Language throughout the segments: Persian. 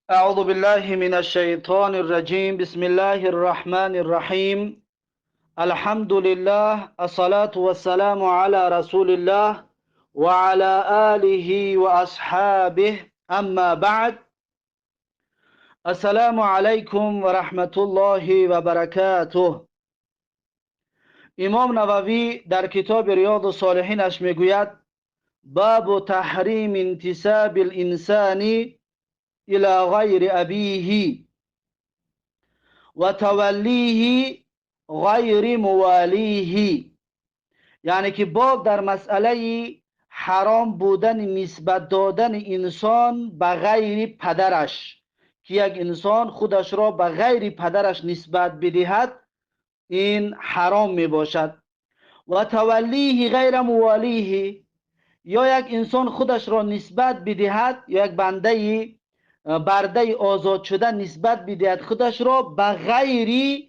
أعوذ بالله من الشيطان الرجيم. بسم الله الرحمن الرحيم. الحمد لله، الصلاة والسلام على رسول الله وعلى آله وأصحابه. أما بعد، السلام عليكم ورحمة الله وبركاته. امام نووی در کتاب ریاض الصالحین اش میگوید: باب تحریم انتساب الانسان الى غیر ابیه و تولیه غیر موالیه. یعنی که باب در مسئله حرام بودن نسبت دادن انسان به غیر پدرش، که یک انسان خودش را به غیر پدرش نسبت بدهد، این حرام می باشد. و تولیه غیر موالیه، یا یک انسان خودش را نسبت بدهد، یا یک برده آزاد شده نسبت بدهد خودش را به غیر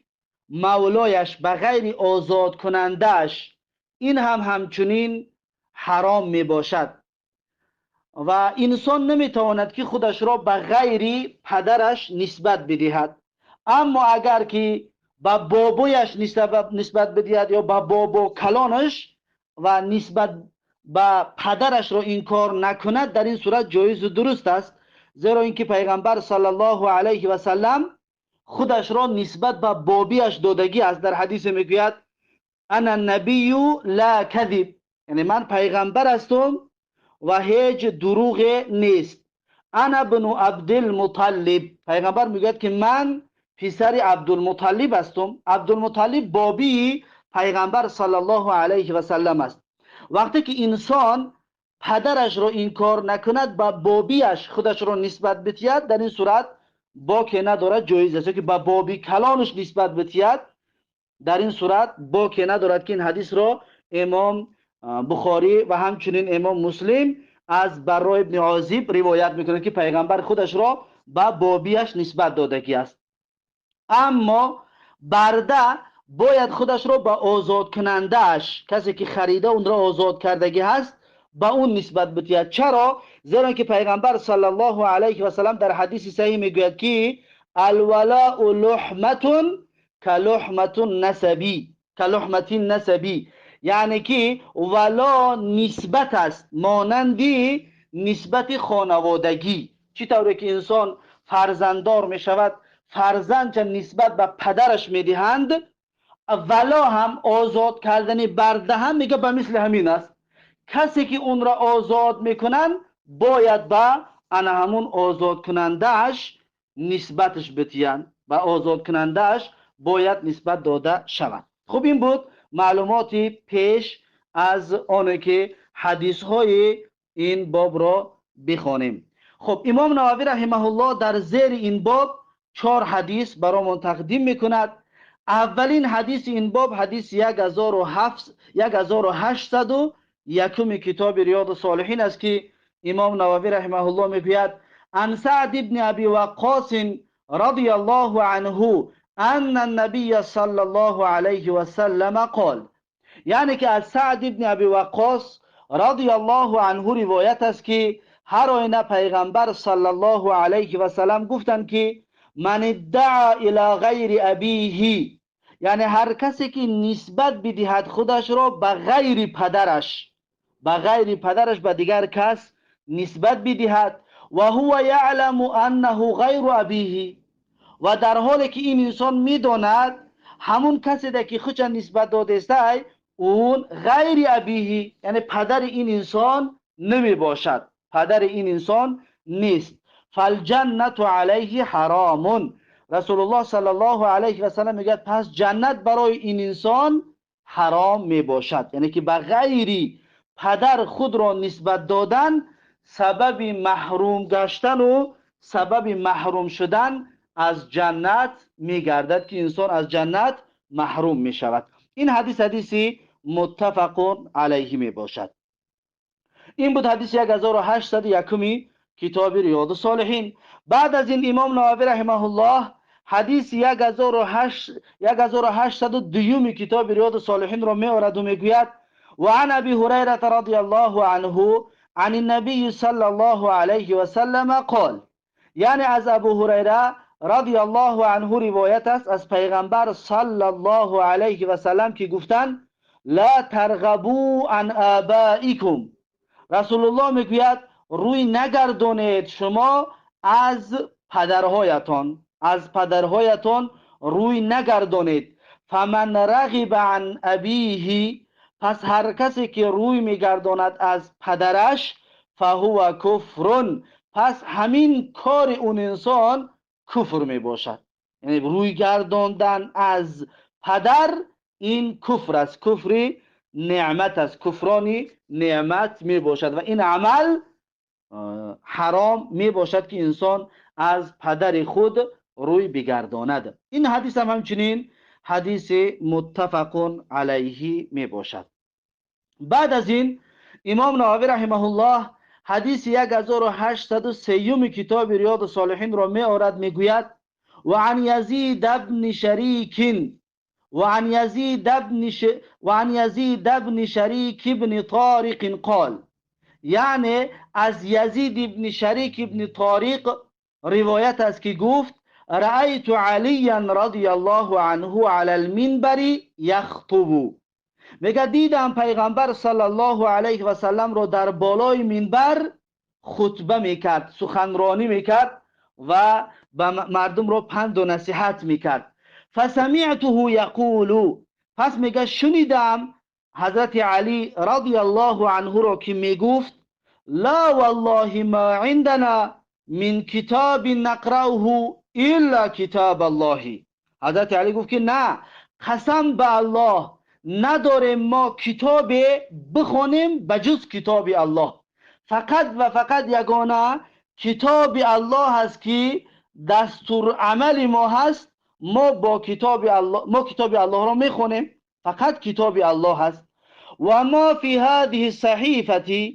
مولایش، به غیر آزاد کنندش، این هم همچنین حرام می باشد. و انسان نمیتواند که خودش را به غیر پدرش نسبت بدهد. اما اگر که به بابویش نسبت بدهد یا به بابا کلانش و نسبت به پدرش را این کار نکند، در این صورت جایز و درست است. زیرا اینکه پیغمبر صلی الله علیه و سلم خودش را نسبت به بابیش دادگی است. در حدیث میگوید: انا النبی لا کذب، یعنی من پیغمبر هستم و هیچ دروغ نیست. انا ابن عبدالمطلب، پیغمبر میگوید که من پسر عبدالمطلب هستم. عبدالمطلب بابی پیغمبر صلی الله علیه و سلم است. وقتی که انسان پدرش را این کار نکند، با بابیش خودش را نسبت بدهد، در این صورت باکی ندارد، جایز است. که با بابی کلانش نسبت بدهد، در این صورت باکی ندارد. که این حدیث را امام بخاری و همچنین امام مسلم از برا ابن عازب روایت میکنند که پیغمبر خودش را با بابیش نسبت دادگی است. اما برده باید خودش را به آزاد کنندهش، کسی که خریده اون را آزاد کردگی هست، به اون نسبت بدهد. چرا؟ زیرا که پیغمبر صلی الله علیه و سلم در حدیث صحیح میگوید که الولاء لحمتون کلحمتون نسبی، کلحمتین نسبی، یعنی که ولا نسبت است مانندی نسبت خانوادگی. چی طوره که انسان فرزنددار می شود، فرزند چه نسبت به پدرش می دهند، ولا هم آزاد کردن برده هم میگه به مثل همین است. کسی که اون را آزاد میکنن باید به انا همون آزاد کنندهش نسبتش بتیان، به آزاد کنندهش باید نسبت داده شود. خب این بود معلوماتی پیش از آنه که حدیث های این باب را بخوانیم. خب امام نووی رحمه الله در زیر این باب 4 حدیث برامون تقدیم میکند. اولین حدیث این باب حدیث 1801 کتاب ریاض الصالحین است که امام نووی رحمه الله میگوید: عن سعد بن ابی وقاص رضی الله عنه ان النبی صلی الله علیه و سلم قال، یعنی که از سعد بن ابی وقاص رضی الله عنه روایت است که هر آینه پیغمبر صلی الله علیه و سلم گفتند که من ادعا الی غیر ابیه، یعنی هر کسی که نسبت بدهد خودش را به غیر پدرش، به دیگر کس نسبت بدهد، و هو یعلم انه غیر ابیه، و در حالی که این انسان میداند همون کسی که خودش نسبت داده است اون غیر ابیه، یعنی پدر این انسان نمی باشد، پدر این انسان نیست. فالجنت علیه حرام، رسول الله صلی الله علیه و سلم میگه پس جنت برای این انسان حرام می باشد. یعنی که به غیر پدر خود را نسبت دادن سبب محروم گشتن و سبب محروم شدن از جنت میگردد، که انسان از جنت محروم می شود. این حدیثی متفق علیه می باشد. این بود حدیث 1801 کتاب ریاض الصالحین. بعد از این امام نووی رحمه الله حدیث 1802 کتاب ریاض الصالحین را می آورد و میگوید: و عن ابی هریره رضی الله عنه عن النبی صلی الله علیه و سلم قال، یعنی از ابو هریره رضی الله عنه روایت است از پیغمبر صلی الله علیه و سلم که گفتند لا ترغبوا عن آبائکم. رسول الله میگوید روی نگردانید شما از پدرهایتان روی نگردانید. فمن رغب عن ابیه، پس هر کسی که روی میگرداند از پدرش، فهو کفر، پس همین کار اون انسان کفر می باشد. یعنی روی گرداندن از پدر این کفر است، کفر نعمت است، کفرانی نعمت می باشد و این عمل حرام می باشد که انسان از پدر خود روی بگرداند. این حدیث هم همچنین حدیث متفق علیه می باشد. بعد از این امام نووی رحمه الله حدیث 1803 کتاب ریاض الصالحین را می آورد، می گوید و عن یزید ابن شریک وعن يزيد بن شريك بن طارق قال، یعنی از یزید ابن شریک ابن طارق روایت است که گفت رأیت علیا رضی الله عنه على المنبر یخطب. میگه دیدم پیغمبر صلی الله علیه و سلم رو در بالای منبر خطبه میکرد، سخنرانی میکرد و مردم رو پند و نصیحت میکرد. فسمعته یقول، پس میگه شنیدم حضرت علی رضی الله عنه رو که میگفت لا والله ما عندنا من کتاب نقرأه الا کتاب الله. حضرت علی گفت که نه، قسم به الله نداریم ما کتاب بخونیم بجز کتاب الله، فقط و فقط یگانه کتاب الله هست که دستور عمل ما هست. ما با کتاب الله را میخونیم، فقط کتاب الله هست. و ما فی هذه الصحیفه،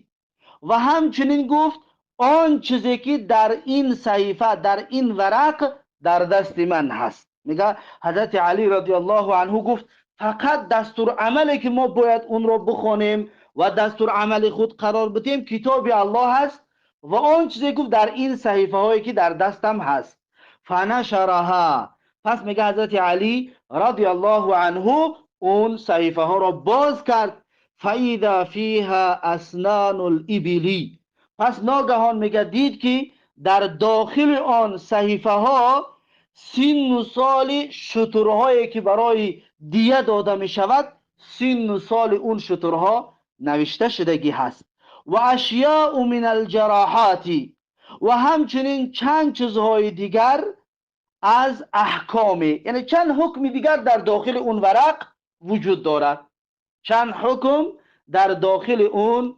و همچنین گفت آن چیزی که در این صحیفه، در این ورق در دست من هست. میگه حضرت علی رضی الله عنه گفت فقط دستور عملی که ما باید اون رو بخونیم و دستور عمل خود قرار بدیم کتاب الله هست و آن چیزی گفت در این صحیفه هایی که در دستم هست. فنشرها، پس میگه حضرت علی رضی الله عنه اون صحیفه ها را باز کرد. فاذا فیها اسنان الابلی، پس ناگهان میگه دید که در داخل آن صحیفه ها سن و سال شترهایی که برای دیه داده می شود، سن و سال اون شترها نوشته شدگی هست. و اشیاء من الجراحات، و همچنین چند چیزهای دیگر از احکام، یعنی چند حکم دیگر در داخل اون ورق وجود دارد. چند حکم در داخل اون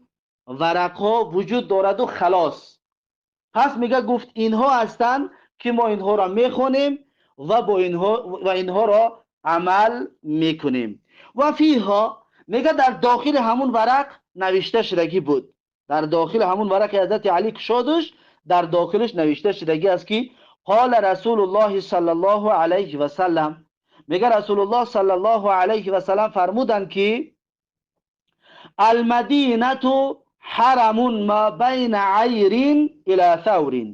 ورق ها وجود دارد و خلاص. پس میگه گفت اینها هستند که ما اینها را میخونیم و اینها را عمل میکنیم. و فیها، میگه در داخل همون ورق نوشته شدگی بود، در داخل همون ورق حضرت علی کشادش، در داخلش نوشته شدگی است که قال رسول الله صلی الله علیه و سلم، میگه رسول الله صلی الله علیه و سلم فرمودند که المدینه حرم ما بین عیر الى ثور،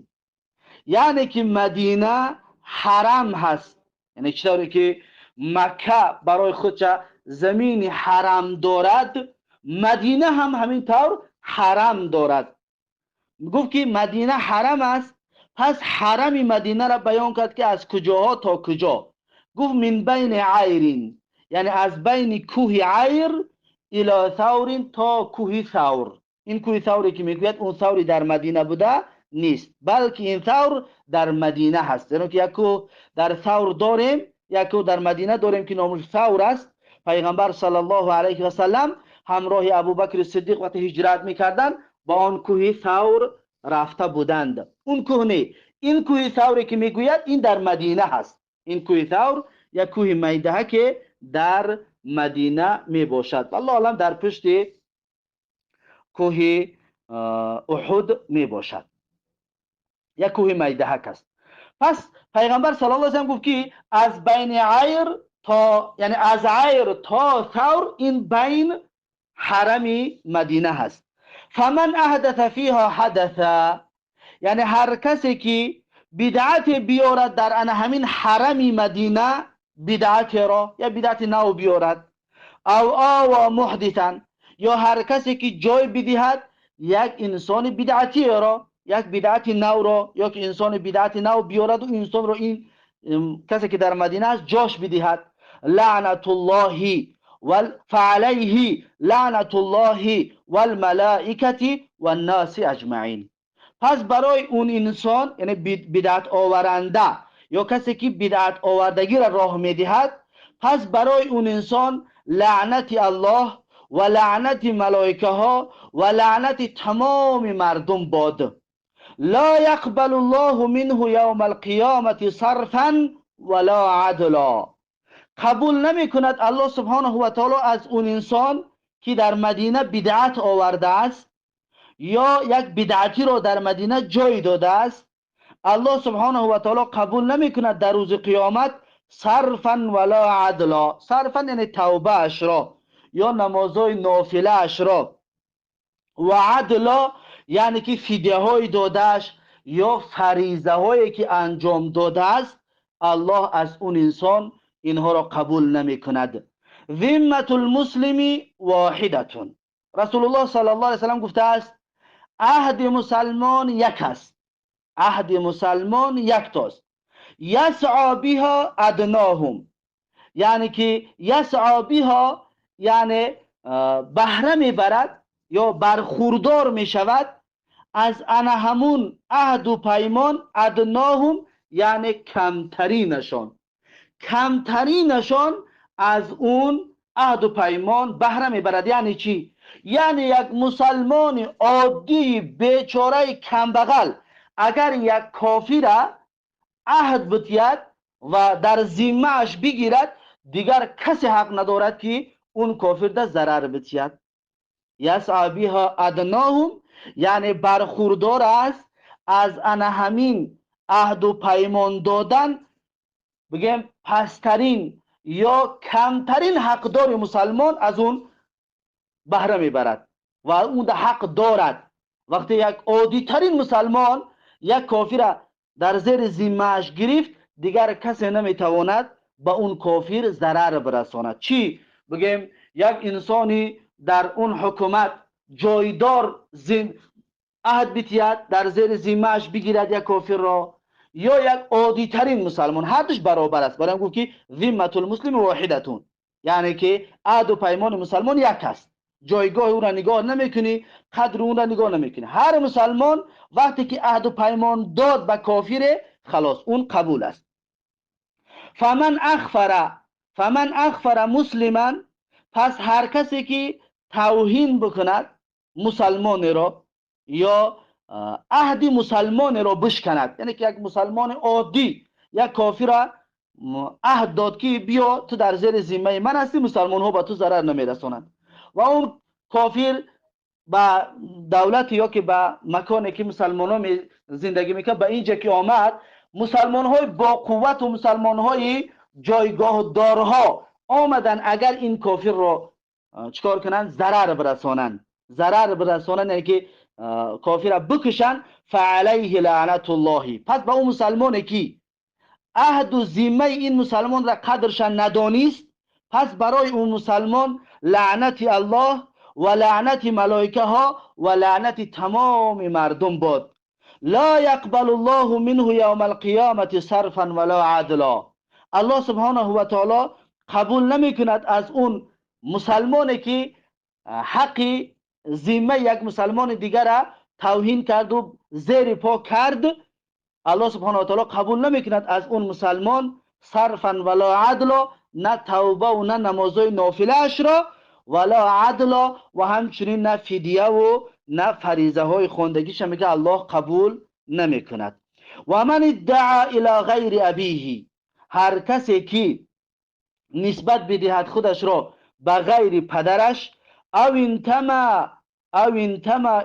یعنی که مدینه حرم هست، یعنی چطوری که مکه برای خودش زمین حرم دارد، مدینه هم همین طور حرم دارد. گفت که مدینه حرم است، پس حرم مدینه را بیان کرد که از کجاها تا کجا. گفت من بین عیرین، یعنی از بین کوه عیر الى ثور تا کوه ثور. این کوه ثوری که میگوید اون ثوری در مدینه بوده نیست، بلکه این ثور در مدینه هست. یعنی که یک کوه در ثور داریم، یک کوه در مدینه داریم که نامش ثور است. پیغمبر صلی الله علیه و سلم همراه ابوبکر صدیق وقتی هجرت میکردند با آن کوه ثور رفته بودند. اون کوه نه، این کوه ثوری که میگوید این در مدینه هست. این کوه ثور یک کوه میده که در مدینه می باشد. والله اعلم در پشت کوه احد می باشد، یک کوه میدهک است. پس پیغمبر صلی الله علیه و سلم گفت که از بین عیر تا، یعنی از عیر تا ثور، این بین حرم مدینه هست. فمن احدث فیها حدثا، یعنی هر کسی که بدعت بیارد در ان همین حرم مدینه بدعت را یا بدعت نو بیارد، او آوا محدثا، یا هر کسی که جای بدهد یک انسان بدعتی را، یک بدعت نو را، یا که انسان بدعت نو بیارد و انسان را، این کسی که در مدینه است جاش بدهد، لعنت الله فعليه لعنت الله والملائکه والناس اجمعین. پس برای اون انسان، یعنی بدعت آورنده یا کسی که بدعت آوردگی را راه میدهد، پس برای اون انسان لعنت الله و لعنت ملائکه ها و لعنت تمام مردم باد. لا يقبل الله منه یوم القیامت صرفا ولا عدلا. قبول نمی کند الله سبحانه و تعالی از اون انسان که در مدینه بدعت آورده است یا یک بدعتی را در مدینه جای داده است. الله سبحانه و تعالی قبول نمی کند در روز قیامت صرفا ولا عدلا. صرفا یعنی توبه اش را یا نمازهای نافله اش را، و عدلا یعنی که فدیه های دادهش یا فریضه هایی که انجام داده است، الله از اون انسان اینها را قبول نمی کند. ذمت المسلم واحدتون. رسول الله صلی الله علیه وسلم گفته است عهد مسلمان یک است، عهد مسلمان یک تاست. یسعى بها ادناهم، یعنی که یسعى بها یعنی بهره میبرد یا برخوردار میشود از انا همون عهد و پیمان، ادناهم یعنی کمترینشان، کمترینشان از اون عهد و پیمان بهره میبرد. یعنی چی؟ یعنی یک مسلمان عادی بیچاره کمبغل اگر یک کافر عهد بتید و در ذمه‌اش بگیرد، دیگر کسی حق ندارد که اون کافر ده ضرر بتید. یسعی بها ادناهم یعنی برخوردار است از انا همین عهد و پیمان دادن، بگیم پسترین یا کمترین حقدار مسلمان از اون بهره میبرد و اون ده حق دارد. وقتی یک عادی ترین مسلمان یک کافر در زیر ذمه‌اش گرفت، دیگر کسی نمیتواند به اون کافر ضرر برساند. چی؟ بگیم یک انسانی در اون حکومت جایدار عهد بتید، در زیر ذمه‌اش بگیرد یک کافر را، یا یک عادی ترین مسلمان، هر دوش برابر است. برای گفت که ذمت المسلم واحدتون، یعنی که عهد و پیمان مسلمان یک است، جایگاه او را نگاه نمیکنی، قدر اون را نگاه نمیکنی. هر مسلمان وقتی که عهد و پیمان داد به کافر، خلاص اون قبول است. فمن اخفر مسلما، پس هر کسی که توهین بکند مسلمان را یا عهد مسلمان را بشکند، یعنی که یک مسلمان عادی یک کافر عهد داد که بیا تو در زیر ذمه من هستی، مسلمان ها به تو ضرر نمیرسانند، و اون کافر با دولت یا که با مکانی که مسلمان ها زندگی میکنه به اینجا که آمد، مسلمان های با قوت و مسلمان های جایگاه دارها آمدن اگر این کافر را چکار کنن؟ ضرر برسانن، یعنی که کافر را بکشن، فعلیه لعنت الله، پس با اون مسلمانی که عهد و ذمه این مسلمان را قدرشان ندانست، پس برای اون مسلمان لعنت الله و لعنت ملائکه ها و لعنت تمام مردم باد. لا يقبل الله منه یوم القیامت صرفا ولا عدلا. الله سبحانه و تعالی قبول نمی کند از اون مسلمانی که حق ذمه یک مسلمان دیگر را توهین کرد و زیر پا کرد. الله سبحانه و تعالی قبول نمی کند از اون مسلمان صرفا ولا عدلا، نه توبه و نه نمازهای نافله اش را، ولا عدلا و همچنین نه فدیه و نه فریضه های خواندگیش، میگه الله قبول نمی کند. و من ادعا الى غیر ابیه، هر کسی که نسبت بدهد خودش را به غیر پدرش، او انتما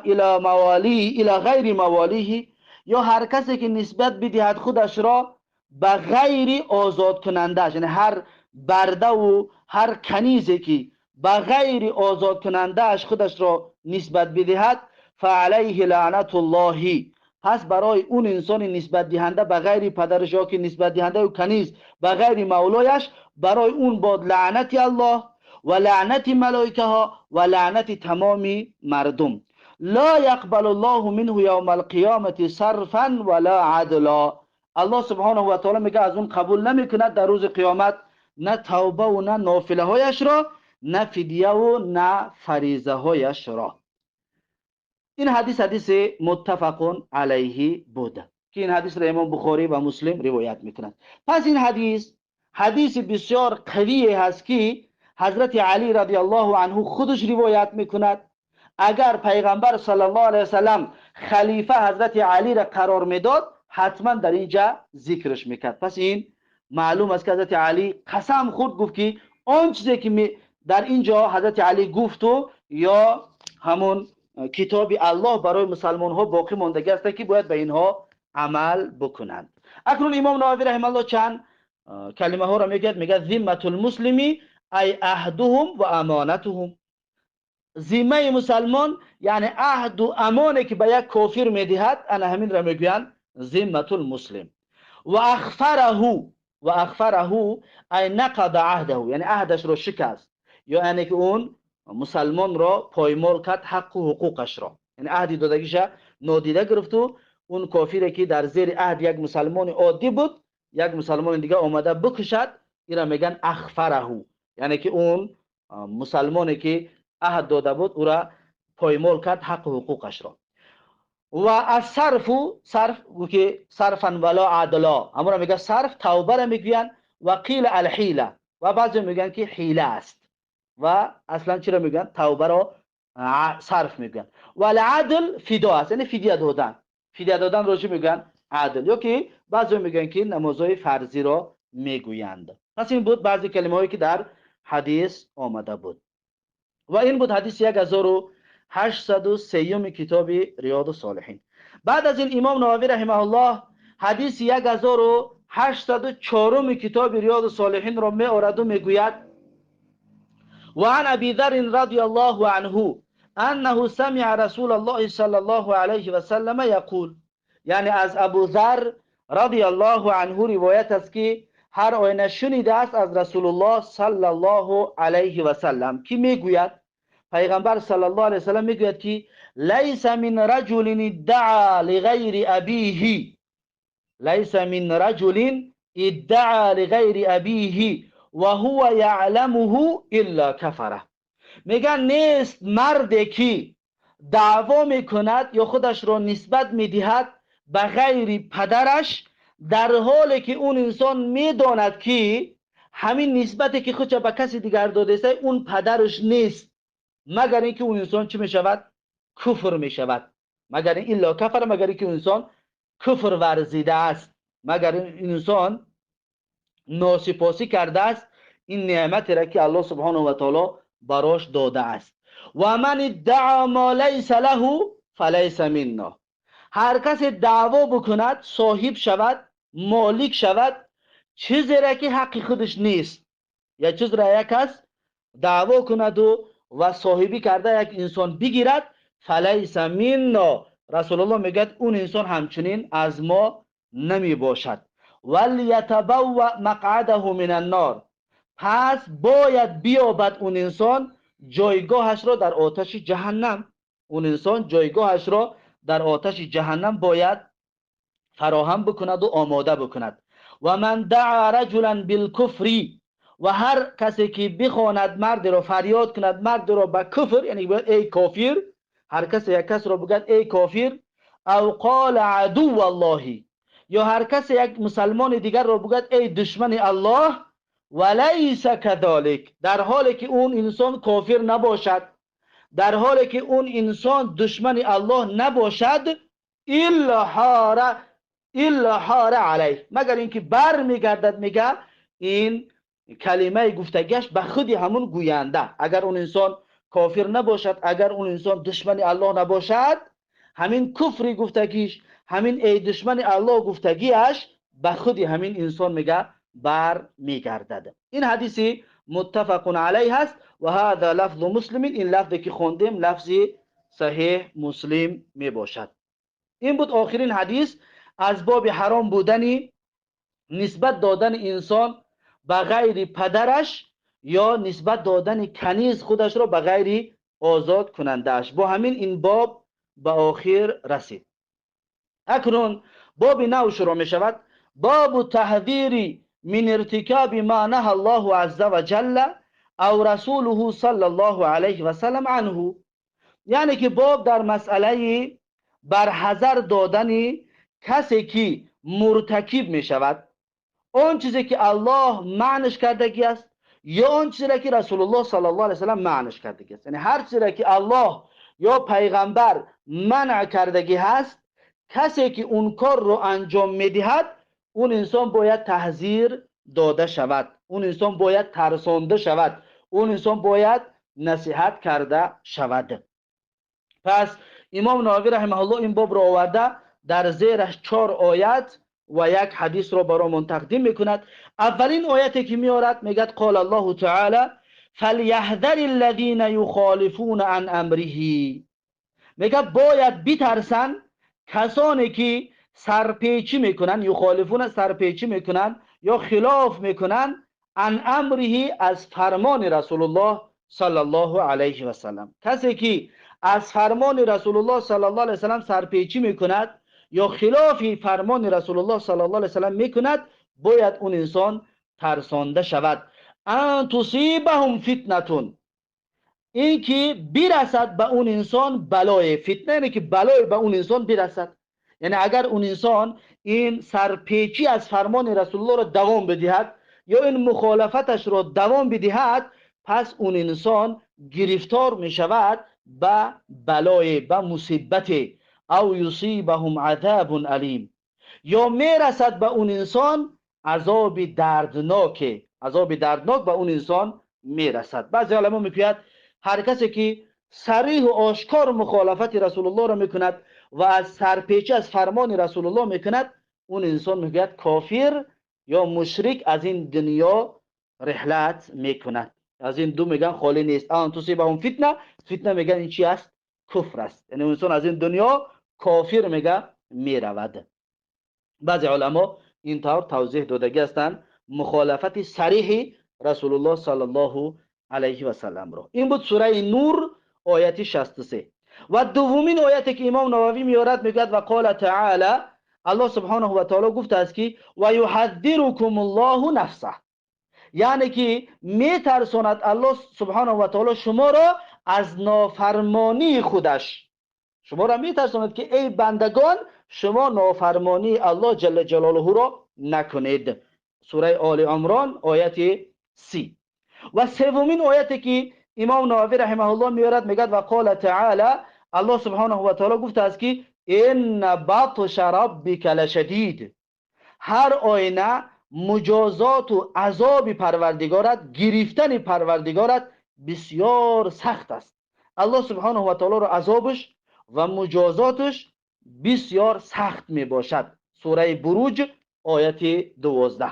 الى موالیه الى غیر موالیه، یا هر کسی که نسبت بدهد خودش را به غیر آزاد کنندهش، یعنی هر برده و هر کنیزی که به غیر آزاد کنندهش خودش را نسبت بدهد، فعلیه لعنت الله، پس برای اون انسان نسبت دهنده به غیر پدرش یا که نسبت دهنده و کنیز به غیر مولایش، برای اون باد لعنت الله و لعنت ملائکه ها و لعنت تمام مردم. لا يقبل الله منه یوم القیامت صرفا ولا عدلا. الله سبحانه و تعالی میگه از اون قبول نمیکند در روز قیامت نه توبه و نه نافله هایش را، نه فدیه و نه فریضه هایش را. این حدیث متفق علیه بود که این حدیث را امام بخاری و مسلم روایت میکنند. پس این حدیث بسیار قوی هست که حضرت علی رضی الله عنه خودش روایت میکند. اگر پیغمبر صلی الله علیه وسلم خلیفه حضرت علی را قرار میداد حتما در اینجا ذکرش میکرد. پس این معلوم است که حضرت علی قسم خورد، گفت که آن چیزی که در اینجا حضرت علی گفت و یا همون کتاب الله برای مسلمان ها باقی ماندگی است که باید به اینها عمل بکنند. اکنون امام نووی رحمه الله چند کلمه ها را میگه ذمة المسلمی ای عهدهم و امانتهم. ذمه مسلمان یعنی عهد و امانه که به یک کافر میدهد، انا همین را میگویند ذمة المسلم. و اخفره ای نقض عهده، یعنی عهدش را شکست، یا یعنی که اون مسلمان را پایمال کرد حق و حقوقش را، یعنی عهدی دادگیش نادیده گرفت و اون کافری که در زیر عهد یک مسلمان عادی بود یک مسلمان دیگه آمده بکشد، این را میگن اخفره، یعنی که اون مسلمانی که عهد داده بود او را پایمال کرد حق و حقوقش را. و از صرف که صرفا ولا عدلا، همون را میگه صرف، توبه را میگوین و قیل الحیله، و بعضی میگن که حیله است و اصلا چی را میگن؟ توبه را صرف میگن. و العدل فدا است، یعنی فدیه دادن را چی میگن؟ عدل. یا که بعضی میگن که نمازهای فرضی را میگویند. پس این بود بعضی کلمه هایی که در حدیث آمده بود و این بود حدیث 1803 کتاب ریاض الصالحین. بعد از این امام نووی رحمه الله حدیث 1804 کتاب ریاض الصالحین را می آورد و میگوید وعن ابي ذر رضي الله عنه انه سمع رسول الله صلى الله عليه وسلم يقول، یعنی از ابو ذر رضی الله عنه روایت است که هر آینه شنیده است از رسول الله صلی الله علیه و سلم که میگوید، پیغمبر صلی الله علیه و سلم میگوید که لیس من رجل ادعا لغیر ابیه، لیس من رجل ادعا لغیر ابیه و هو یعلمه الا کفره. میگن نیست مردی که دعوا میکند یا خودش را نسبت میدهد به غیر پدرش در حالی که اون انسان میداند که همین نسبتی که خودش به کسی دیگر داده است اون پدرش نیست، مگر اینکه اون انسان چی میشود؟ کفر میشود. مگر این الا کفر، مگر اینکه اون انسان کفر ورزیده است، مگر این انسان ناسپاسی کرده است این نعمتی را که الله سبحانه و تعالی براش داده است. و من ادعا ما لیس له فلیس منا. هر کس دعوا بکند، صاحب شود، مالک شود چیزی را که حق خودش نیست، یا چیز را یک کس دعوا کند و صاحبی کرده یک انسان بگیرد، فلیس منا، رسول الله میگه اون انسان همچنین از ما نمی باشد. ولیتبوأ مقعده من النار، پس باید بیابد اون انسان جایگاهش را در آتش جهنم. اون انسان جایگاهش را در آتش جهنم باید فراهم بکند و آماده بکند. و من دعا رجلا بالکفر، و هر کسی که بخواند مرد را فریاد کند مرد را به کفر، یعنی ای کافر، هر کسی یک کس را بگد ای کافر، او قال عدو الله، یا هر کسی یک مسلمان دیگر را بگد ای دشمن الله، ولیس کذالک، در حالی که اون انسان کافر نباشد، در حالی که اون انسان دشمن الله نباشد، الا حار علیه، مگر اینکه بر میگردد میگه این کلمه گفتگیش به خود همون گوینده. اگر اون انسان کافر نباشد، اگر اون انسان دشمن الله نباشد، همین کفر گفتگیش، همین ای دشمن الله گفتگیش به خود همین انسان میگه بر میگردد. این حدیث متفق علیه است و هذا لفظ مسلم، این لفظی که خوندیم لفظ صحیح مسلم می باشد. این بود آخرین حدیث از باب حرام بودنی نسبت دادن انسان به غیر پدرش یا نسبت دادن کنیز خودش را به غیر آزاد کنندش. با همین این باب به آخر رسید. اکنون باب نو شروع می شود. باب تحذیر من ارتکاب ما نهى الله عز وجل او رسوله صلی الله علیه و سلم عنه. یعنی که باب در مسئله برحذر دادن کسی که مرتکب می شود اون چیزی که الله معنیش کردگی است یا اون چیزی که رسول الله صلی الله علیه و سلم معنیش کردگی است. یعنی هر چیزی که الله یا پیغمبر منع کردگی هست، کسی که اون کار رو انجام میدهد اون انسان باید تحذیر داده شود، اون انسان باید ترسانده شود، اون انسان باید نصیحت کرده شود. پس امام نووی رحمه الله این باب را آورده، در زیرش 4 آیت و 1 حدیث را برامون تقدیم میکند. اولین آیتی که میارد میگه قال الله تعالی فلیحذر الذین یخالفون عن امره. میگه باید بترسن کسانی که سرپیچی میکنن، یخالفون سرپیچی میکنن یا خلاف میکنن، عن امره از فرمان رسول الله صلی الله علیه و سلم. کسی که از فرمان رسول الله صلی الله علیه و سلم سرپیچی میکند یا خلاف فرمان رسول الله صلی الله علیه و سلم میکند باید اون انسان ترسانده شود. ان تصیبهم فتنتون، این که برسد به اون انسان بلای. فتنه یعنی که بلای به اون انسان برسد، یعنی اگر اون انسان این سرپیچی از فرمان رسول الله را دوام بدهد یا این مخالفتش را دوام بدهد، پس اون انسان گرفتار می شود به بلای، به مصیبت. او یصیبهم عذاب علیم، یا می رسد به اون انسان عذاب دردناک، عذاب دردناک به اون انسان می رسد. بعضی علما میگوید هر کسی که صریح و آشکار مخالفت رسول الله را میکند و از سرپیچی از فرمان رسول الله میکند، اون انسان میگوید کافر یا مشرک از این دنیا رحلت میکند. از این دو میگن خالی نیست. ان تصیبهم فتنه، فتنه میگن این چی است؟ کفر است. یعنی انسان از این دنیا کافر میگه میرود. بعضی علما این طور توضیح دادگی هستند مخالفت صریح رسول الله صلی الله علیه و سلم را. این بود سوره نور آیت 63. و دومین آیتی که امام نووی میارد میگه و قال تعالی، الله سبحانه و تعالی گفته است که و یحذرکم الله نفسه، یعنی که میترساند الله سبحانه و تعالی شما را از نافرمانی خودش. شما را میترساند که ای بندگان شما نافرمانی الله جل جلاله را نکنید. سوره آل عمران آیت 30. و سومین آیتی که امام نووی رحمه الله میارد میگه و قال تعالی، الله سبحانه و تعالی گفته است که ان بطش ربک لشدید، هر آینه مجازات و عذاب پروردگارت، گرفتن پروردگارت بسیار سخت است. الله سبحانه و تعالی را عذابش و مجازاتش بسیار سخت می باشد. سوره بروج آیت 12.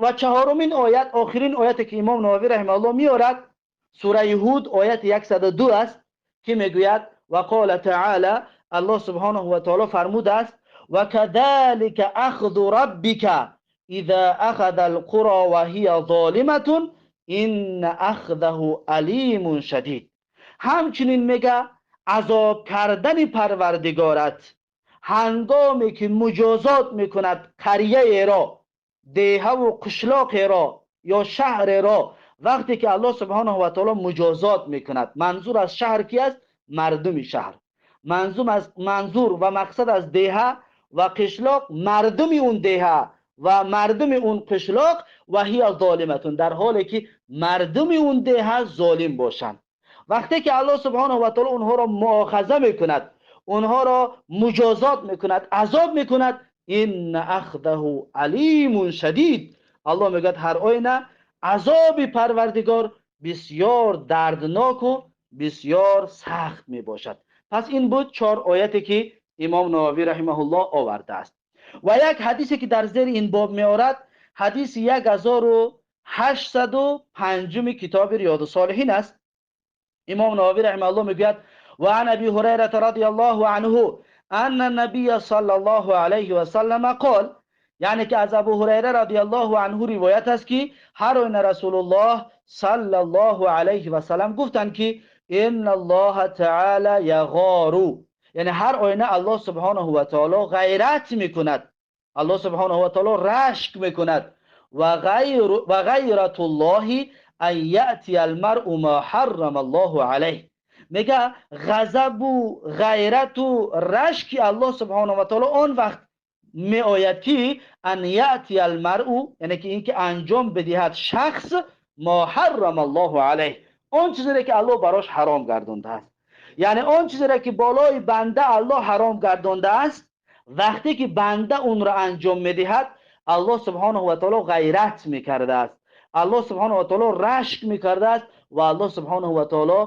و چهارمین آیت، آخرین آیت که امام نووی رحمه الله میارد، سوره هود آیت 102 است که میگوید و قال تعالی، الله سبحانه و تعالی فرموده است و كذلك اخذ ربك اذا اخذ القرى وهي ظالمه ان اخذه علیم شدید. همچنین میگه عذاب کردن پروردگارت هنگامی که مجازات میکند قریه را، دیه و قشلاق را یا شهر را، وقتی که الله سبحانه و تعالی مجازات میکند، منظور از شهر کی است؟ مردم شهر. منظور و مقصد از دیه و قشلاق مردم اون دیه و مردم اون قشلاق و هی ظالمتون، در حالی که مردم اون دیه ظالم باشند. وقتی که الله سبحانه و تعالی اونها را مؤاخذه میکند، اونها را مجازات میکند، عذاب میکند، این اخذه علیم شدید، الله میگه هر آینه عذاب پروردگار بسیار دردناک و بسیار سخت میباشد. پس این بود 4 آیتی که امام نووی رحمه الله آورده است. و یک حدیثی که در زیر این باب میآورد، حدیث 1805 کتاب ریاض الصالحین است. امام نووی رحمه الله میگوید و عن ابی هریره رضی الله عنه ان النبی صلی الله علیه و سلم قال، یعنی که از ابو هریره رضی الله عنه روایت است که هر آینه رسول الله صلی الله علیه و سلم گفتند که ان الله تعالی یغار، یعنی هر آینه الله سبحانه و تعالی غیرت میکند، الله سبحانه و تعالی رشک میکند و غیرت الله ان یأتی المرء ما حرم الله علیه. میگه غضب و غیرت و رشک الله سبحانه و تعالی آن وقت می آید که ان یأتی المرء، یعنی که اینکه انجام بدهد شخص ما حرم الله علیه، اون چیزی که الله براش حرام گردانده است. یعنی اون چیزی که بالای بنده الله حرام گردانده است، وقتی که بنده اون را انجام میدهد الله سبحانه و تعالی غیرت میکرده است، الله سبحانه و تعالی رشک میکرده است و الله سبحانه و تعالی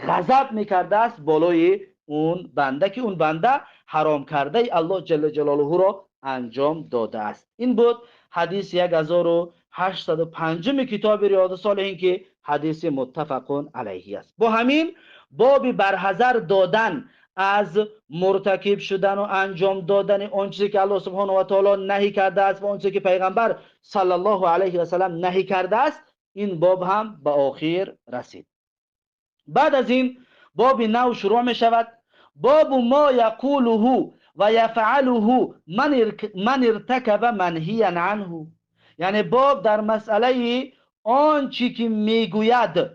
غضب میکرده است بالای اون بنده که اون بنده حرام کرده الله جل جلاله را انجام داده است. این بود حدیث 1805 کتاب ریاض الصالحین که حدیث متفق علیه است. با همین باب برحذر دادن از مرتکب شدن و انجام دادن اون چیزی که الله سبحانه و تعالی نهی کرده است و اون چیزی که پیغمبر صلی الله علیه و سلم نهی کرده است، این باب هم به آخر رسید. بعد از این باب نو شروع می شود، باب ما یقوله و یفعله من ارتکب منهیا عنه، یعنی باب در مسئله آن چی که میگوید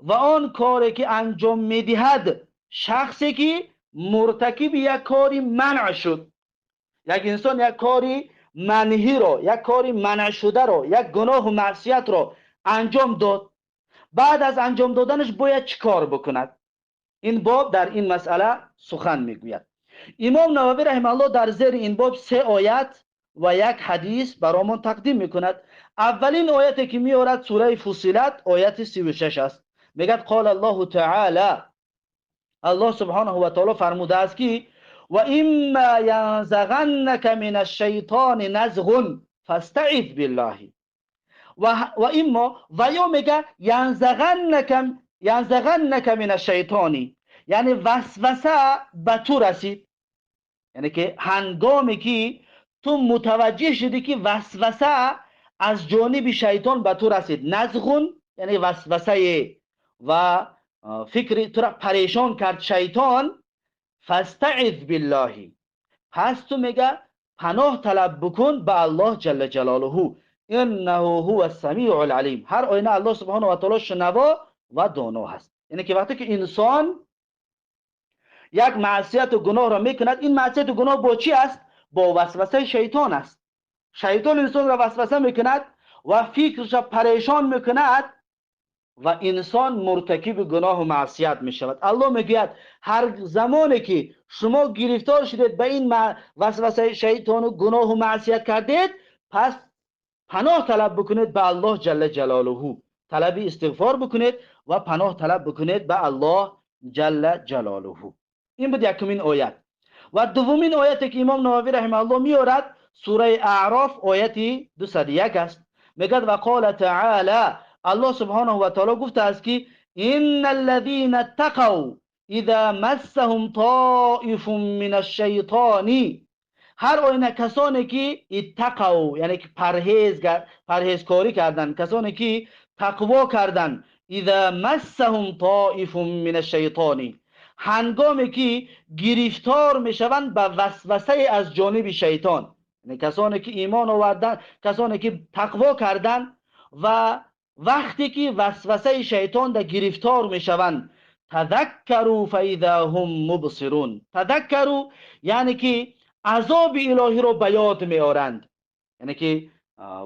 و آن کاری که انجام میدهد شخصی که مرتکب یک کاری منع شد. یک انسان یک کاری منهی رو، یک کاری منع شده رو، یک گناه و معصیت رو انجام داد، بعد از انجام دادنش باید چی کار بکند؟ این باب در این مسئله سخن میگوید. امام نووی رحمه الله در زیر این باب 3 آیت و 1 حدیث برامون تقدیم میکند. اولین آیتی که میارد سوره فصلت آیت 36 است. میگه قال الله تعالی، الله سبحانه و تعالی فرموده است که و اما ینزغنک من الشیطان نزغ فاستعذ بالله و اما و یا میگه ینزغنک من الشیطانی، یعنی وسوسه به تو رسید، یعنی که هنگامی که تو متوجه شدی که وسوسه از جانب شیطان به تو رسید، نزغون یعنی وسوسه و فکر تو را پریشان کرد شیطان، فاستعذ بالله، پس تو میگه پناه طلب بکن به الله جل جلاله، انه هو السمیع العلیم. هر آینه الله سبحانه و تعالی شنوا و دانا هست. یعنی که وقتی که انسان یک معصیت و گناه را میکند، این معصیت و گناه با چی است؟ با وسوسه شیطان است. شیطان انسان را وسوسه میکند و فکرش را پریشان میکند و انسان مرتکب گناه و معصیت میشود. الله میگوید هر زمانی که شما گرفتار شدید به این وسوسه شیطان و گناه و معصیت کردید، پس پناه طلب بکنید به الله جل جلاله، طلب استغفار بکنید و پناه طلب بکنید به الله جل جلاله. این بود یکمین آیت. و دومین آیتی که امام نووی رحمه الله میارد سوره اعراف آیت 201 است. میگه و قال تعالی، الله سبحانه و تعالی گفته است که ان الذين اتقوا اذا مسهم طائف من الشیطان، هر آینه کسانی که اتقوا یعنی که پرهیزکاری کردن، کسانی که تقوا کردن، اذا مسهم طائف من الشیطان، هنگامی که گرفتار میشوند به وسوسه از جانب شیطان، یعنی کسانی که ایمان آوردن، کسانی که تقوا کردن و وقتی که وسوسه شیطان در گرفتار میشوند، تذکروا فاذا هم مبصرون، تذکروا یعنی که عذاب الهی رو به یاد میارند، یعنی که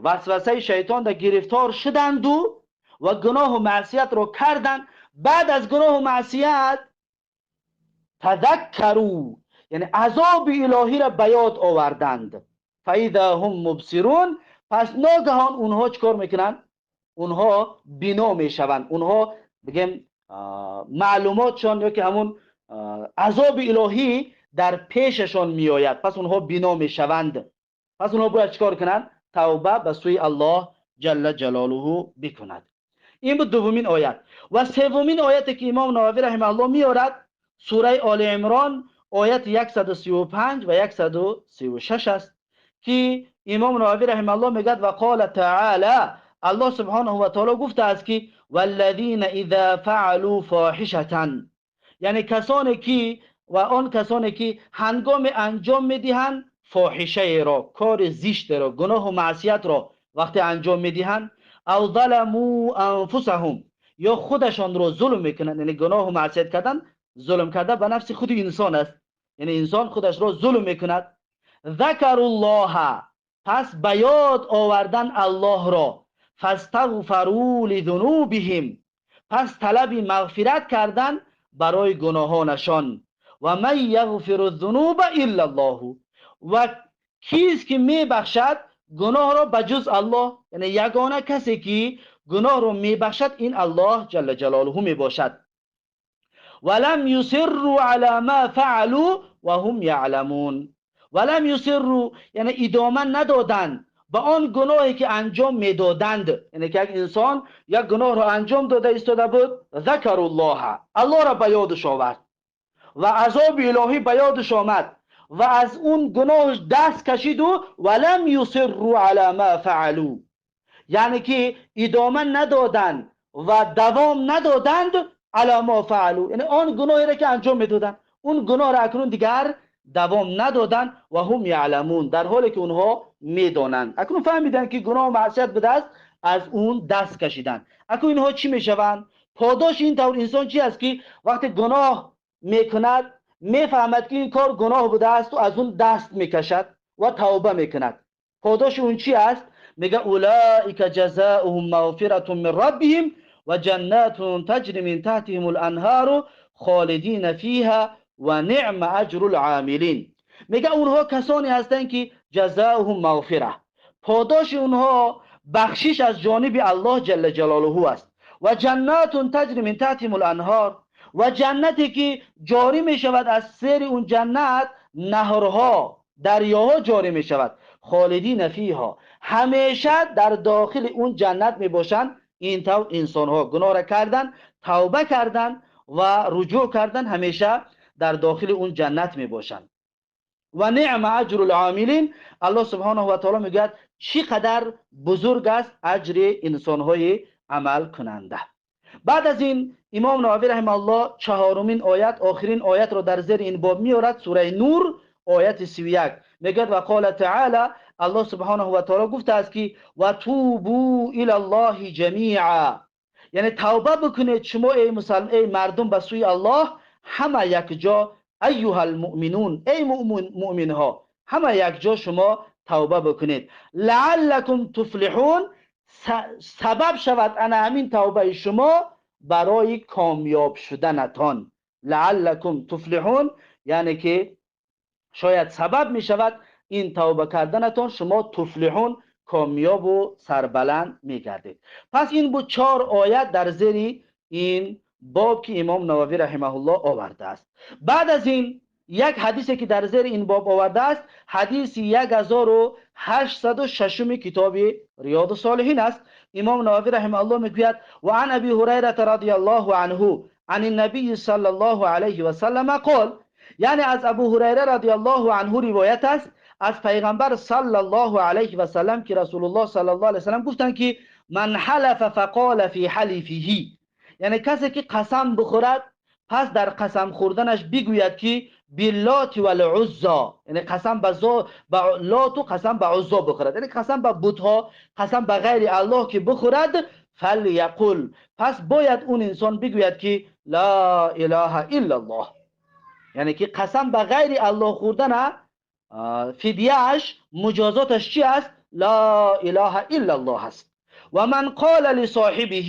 وسوسه شیطان در گرفتار شدند و گناه و معصیت رو کردند، بعد از گناه و معصیت تذکروا یعنی عذاب الهی را به یاد آوردند، فاذا هم مبصرون، پس ناگهان اونها چیکار میکنن؟ اونها بینا میشوند، اونها بگیم معلوماتشان یا که همون عذاب الهی در پیششان میآید، پس اونها بینا میشوند، پس اونها باید چیکار کنند؟ توبه به سوی الله جل جلاله بکند. این بود دومین آیت. و سومین آیتی که امام نووی رحمه الله میارد سوره آل عمران آیت 135 و 136 است که امام نووی رحمه الله میگد و قال تعالی، الله سبحانه و تعالی گفته است که والذین اذا فعلوا فاحشة، یعنی کسانی که و آن کسانی که هنگام انجام میدهند فاحشه را، کار زشت را، گناه و معصیت را وقتی انجام میدهند، او ظلموا انفسهم، یا خودشان را ظلم میکنند، یعنی گناه و معصیت کردن ظلم کرده به نفس خود انسان است، یعنی انسان خودش را ظلم میکند، ذکر الله، پس به یاد آوردن الله را، فاستغفروا لذنوبهم، پس طلب مغفرت کردن برای گناهانشان، و من یغفر الذنوب الا الله، و کیست که میبخشد گناه را بجز الله، یعنی یگانه کسی که گناه را میبخشد این الله جل جلاله میباشد. ولم یصروا علی ما فعلوا وهم یعلمون، ولم یصروا یعنی ادامه ندادند به آن گناهی که انجام میدادند، یعنی که یک انسان یک گناه را انجام داده ایستاده بود، ذکر الله، الله را به یادش آورد و عذاب الهی به یادش آمد و از اون گناهش دست کشید و ولم یصروا علی ما فعلوا، یعنی که ادامه ندادند و دوام ندادند علی ما فعلوا، یعنی آن گناهی را که انجام میدادند اون گناه را اکنون دیگر دوام ندادند و هم یعلمون، در حالی که اونها میدانند، اکنون فهمیدن که گناه و معصیت بوده است، از اون دست کشیدن. اکنون اینها چی میشوند؟ پاداش این طور انسان چی است که وقتی گناه میکند میفهمد که این کار گناه بوده است و از اون دست میکشد و توبه میکند، پاداش اون چی است؟ میگه اولئک جزاؤهم مغفرة من ربهم و جنات تجری من تحتهم الانهار خالدین فیها و نعم اجر العاملین. میگه اونها کسانی هستند که جزاؤهم مغفره، پاداش اونها بخشش از جانب الله جل جلاله است، و جنات تجری من تحتهم الانهار، و جنتی که جاری می شود از سیر اون جنت نهرها، دریاها جاری می شود، خالدین فیها، همیشه در داخل اون جنت می باشند. این طور انسان ها گناه را کردن، توبه کردن و رجوع کردن، همیشه در داخل اون جنت می باشند. و نعم اجر العاملین، الله سبحانه و تعالی میگه چقدر بزرگ است اجر انسان های عمل کننده. بعد از این امام نووی رحمه الله چهارمین آیت، آخرین آیت رو در زیر این باب میارد، سوره نور آیت 31 میگه و قال تعالی، الله سبحانه و تعالی گفته است که و توبوا الی الله جمیعا، یعنی توبه بکنید شما ای مردم به سوی الله همه یک جا، ایها المؤمنون، ای مؤمن ها همه یک جا شما توبه بکنید، لعلکم تفلحون، سبب شود انا همین توبه شما برای کامیاب شدنتان، لعلکم تفلحون یعنی که شاید سبب می شود این توبه کردنتان شما تفلحون، کامیاب و سربلند می گردید. پس این بود 4 آیت در زیر این باب که امام نووی رحمه الله آورده است. بعد از این یک حدیثی که در زیر این باب آورده است، حدیث 1806 کتاب ریاض الصالحین است. امام نووی رحمه الله میگوید و عن ابی هریره رضی الله عنه عن النبی صلی الله علیه و سلم قال، یعنی از ابو هریره رضی الله عنه روایت است از پیغمبر صلی الله علیه و سلم که رسول الله صلی الله علیه و سلم گفتند که من حلف فقال فی حلفه، یعنی کسی که قسم بخورد پس در قسم خوردنش بگوید که باللات و العزى، یعنی قسم به لات و قسم به عزى بخورد، یعنی قسم به بت‌ها، قسم به غیر الله که بخورد، فلیقل، پس باید اون انسان بگوید که لا اله الا الله، یعنی که قسم به غیر الله خوردن فدیهش مجازاتش چی است؟ لا اله الا الله است. و من قال لصاحبه،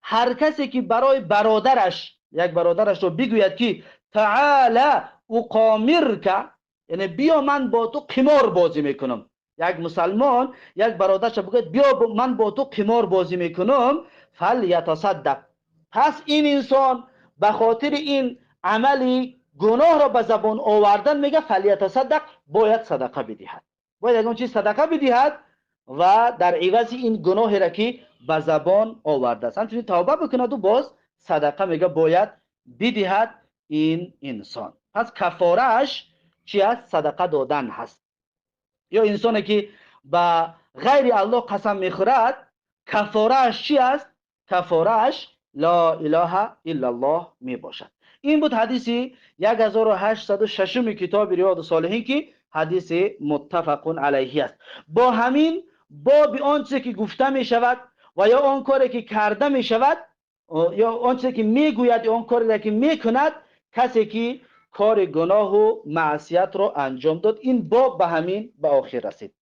هر کسی که برای برادرش، یک برادرش رو بگوید که تعالی اقامرک، یعنی بیا من با تو قمار بازی میکنم، یک مسلمان یک برادرش بگوید بیا من با تو قمار بازی میکنم، فلیتصدق، پس این انسان به خاطر این عملی گناه را به زبان آوردن میگه فلیتصدق، باید صدقه بدهد، باید اون چیز صدقه بدهد و در عوض این گناهی را که به زبان آورده است همچنین توبه بکند و باز صدقه میگه باید بدهد این انسان. پس کفارهش چی است؟ صدقه دادن هست. یا انسانی که به غیر الله قسم میخورد کفارهش چی است؟ کفارهش لا اله الا الله می باشد. این بود حدیث 1806 کتاب ریاض الصالحین که حدیث متفق علیه است. با همین باب آنچه که گفته می شود و یا آن کاری که کرده می شود یا آنچه که می گوید یا آن کاری که می کند، کسی که کار گناه و معصیت را انجام داد، این باب به همین به آخر رسید.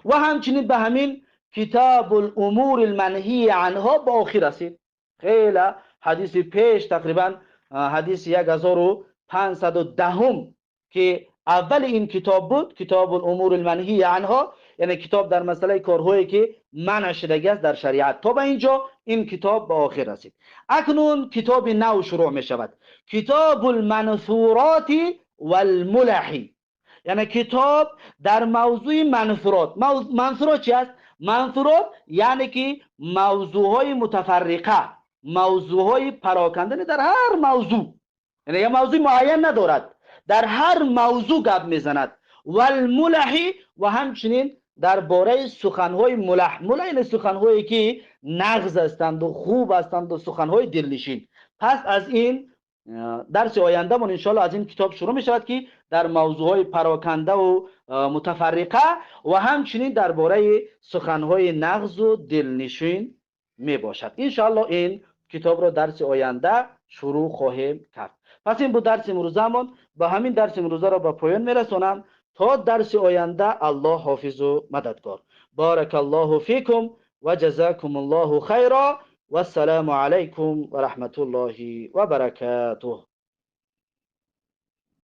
و همچنین به همین کتاب الامور المنهی عنها به آخر رسید. خیلی حدیث پیش تقریبا حدیث 1510 که اول این کتاب بود، کتاب الامور المنهی عنها، یعنی کتاب در مسئله کارهایی که منع شدگی است در شریعت. تا به اینجا این کتاب به آخر رسید. اکنون کتاب نو شروع می شود، کتاب المنثورات والملح، یعنی کتاب در موضوع منثورات. منثورات چی است؟ منثورات یعنی که موضوعهای متفرقه، موضوعهای پراکنده در هر موضوع، یعنی یه موضوع معین ندارد، در هر موضوع گپ میزند. والملح و همچنین درباره سخنهای ملح. ملح یعنی سخنهایی که نغز هستند و خوب هستند و سخنهای دلنشین. پس از این درس آینده من انشاءالله از این کتاب شروع می شود که در موضوعهای پراکنده و متفرقه و همچنین درباره سخنهای نغز و دلنشین می باشد. انشاءالله این کتاب را درس آینده شروع خواهیم کرد. پس این بود درس امروزمان. با همین درس امروزه را به پایان می رسانم تا درس آینده. الله حافظ و مددگار. بارک الله فیکم و جزاکم الله خیرا و السلام علیکم و رحمت الله و برکاته.